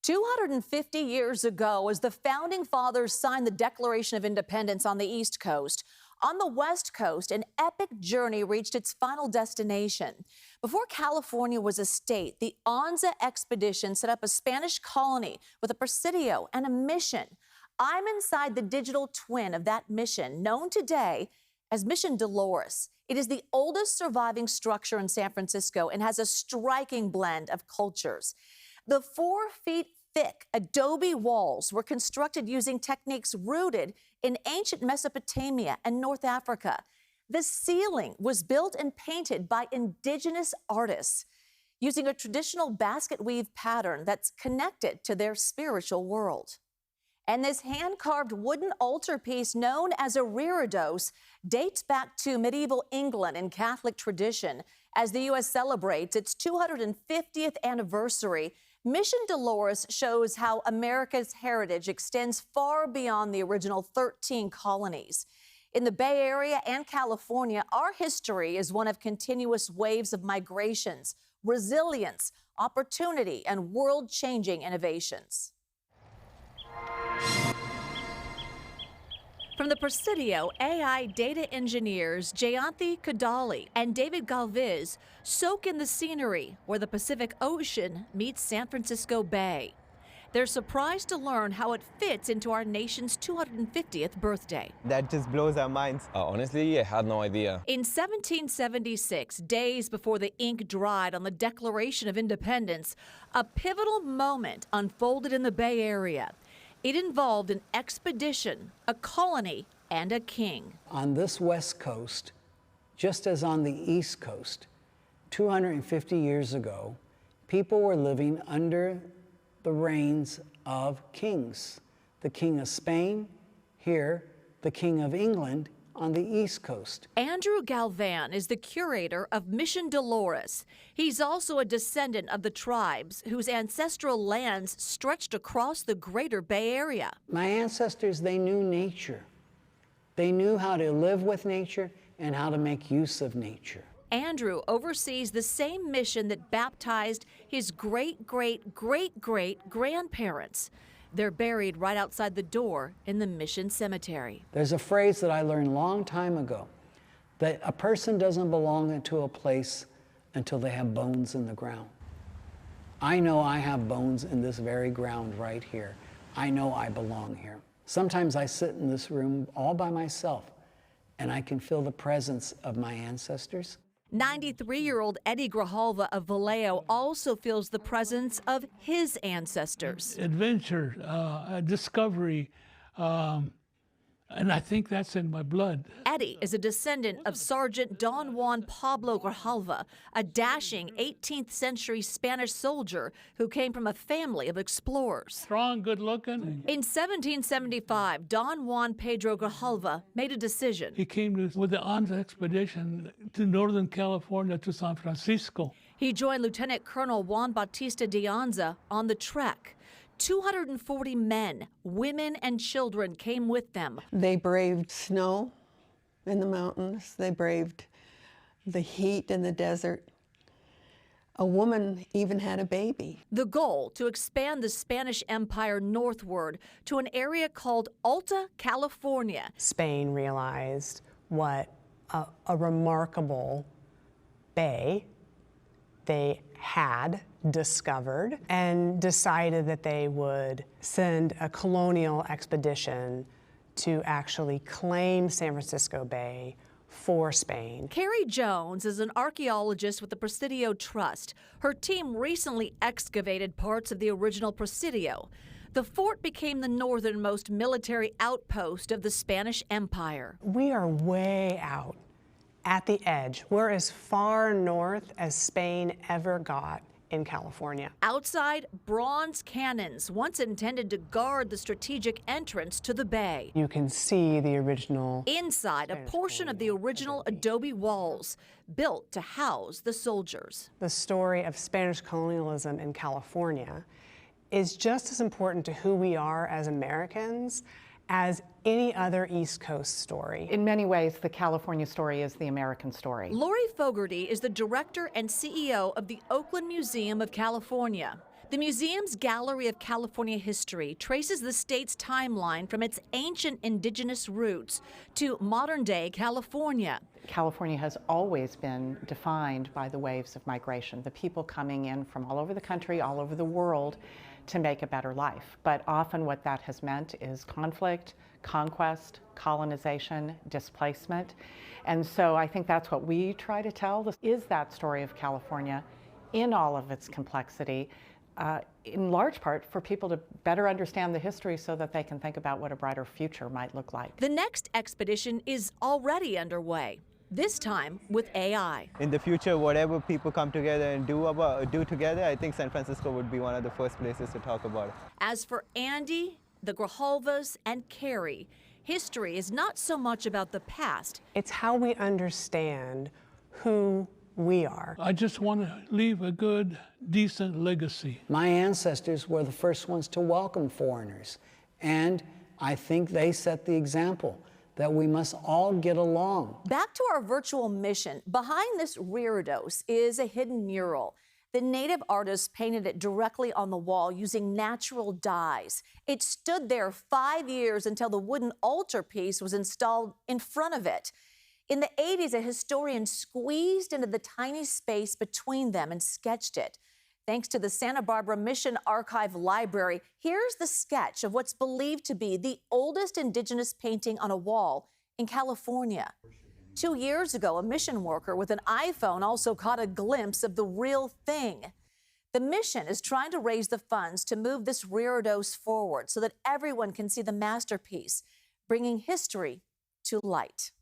250 years ago, as the Founding Fathers signed the Declaration of Independence on the East Coast, on the West Coast, an epic journey reached its final destination. Before California was a state, the Anza Expedition set up a Spanish colony with a presidio and a mission. I'm inside the digital twin of that mission, known today as Mission Dolores. It is the oldest surviving structure in San Francisco and has a striking blend of cultures. The 4 feet thick adobe walls were constructed using techniques rooted in ancient Mesopotamia and North Africa. The ceiling was built and painted by indigenous artists using a traditional basket weave pattern that's connected to their spiritual world. And this hand-carved wooden altarpiece known as a reredos dates back to medieval England and Catholic tradition. As the U.S. celebrates its 250th anniversary, Mission Dolores shows how America's heritage extends far beyond the original 13 colonies. In the Bay Area and California, our history is one of continuous waves of migrations, resilience, opportunity, and world-changing innovations. From the Presidio, AI data engineers Juliette Goodrich and David Galviz soak in the scenery where the Pacific Ocean meets San Francisco Bay. They're surprised to learn how it fits into our nation's 250th birthday. That just blows our minds. Honestly, I had no idea. In 1776, days before the ink dried on the Declaration of Independence, a pivotal moment unfolded in the Bay Area. It involved an expedition, a colony, and a king. On this West Coast, just as on the East Coast, 250 years ago, people were living under the reigns of kings. The King of Spain, here, the King of England on the East Coast. Andrew Galvan is the curator of Mission Dolores. He's also a descendant of the tribes whose ancestral lands stretched across the greater Bay Area. My ancestors, they knew nature. They knew how to live with nature and how to make use of nature. Andrew oversees the same mission that baptized his great-great-great-great-grandparents. They're buried right outside the door in the Mission Cemetery. There's a phrase that I learned a long time ago, that a person doesn't belong into a place until they have bones in the ground. I know I have bones in this very ground right here. I know I belong here. Sometimes I sit in this room all by myself, and I can feel the presence of my ancestors. 93-year-old Eddie Grijalva of Vallejo also feels the presence of his ancestors. Adventure, discovery, and I think that's in my blood. Eddie is a descendant of Sergeant Don Juan Pablo Grijalva, a dashing 18th century Spanish soldier who came from a family of explorers. Strong, good looking. In 1775, Don Juan Pedro Grijalva made a decision. He came with the Anza Expedition to Northern California, to San Francisco. He joined Lieutenant Colonel Juan Bautista de Anza on the trek. 240 men, women, and children came with them. They braved snow in the mountains. They braved the heat in the desert. A woman even had a baby. The goal, to expand the Spanish Empire northward to an area called Alta California. Spain realized what a remarkable bay they had discovered and decided that they would send a colonial expedition to actually claim San Francisco Bay for Spain. Carrie Jones is an archaeologist with the Presidio Trust. Her team recently excavated parts of the original Presidio. The fort became the northernmost military outpost of the Spanish Empire. We are way out at the edge. We're as far north as Spain ever got in California. Outside, bronze cannons, once intended to guard the strategic entrance to the bay. You can see the original. Inside, a portion of the original adobe walls, built to house the soldiers. The story of Spanish colonialism in California is just as important to who we are as Americans as any other East Coast story. In many ways, the California story is the American story. Lori Fogarty is the director and CEO of the Oakland Museum of California. The museum's Gallery of California History traces the state's timeline from its ancient indigenous roots to modern-day California. California has always been defined by the waves of migration, the people coming in from all over the country, all over the world to make a better life. But often what that has meant is conflict, conquest, colonization, displacement. And so I think that's what we try to tell, is that story of California in all of its complexity, in large part for people to better understand the history so that they can think about what a brighter future might look like. The next expedition is already underway, this time with AI. In the future, whatever people come together and do together, I think San Francisco would be one of the first places to talk about it. As for Andy, the Grijalvas, and Carrie, history is not so much about the past. It's how we understand who we are. I just want to leave a good, decent legacy. My ancestors were the first ones to welcome foreigners, and I think they set the example that we must all get along. Back to our virtual mission. Behind this reredos is a hidden mural. The native artist painted it directly on the wall using natural dyes. It stood there 5 years until the wooden altarpiece was installed in front of it. In the 80s, a historian squeezed into the tiny space between them and sketched it. Thanks to the Santa Barbara Mission Archive Library, here's the sketch of what's believed to be the oldest indigenous painting on a wall in California. 2 years ago, a mission worker with an iPhone also caught a glimpse of the real thing. The mission is trying to raise the funds to move this reredos forward so that everyone can see the masterpiece, bringing history to light.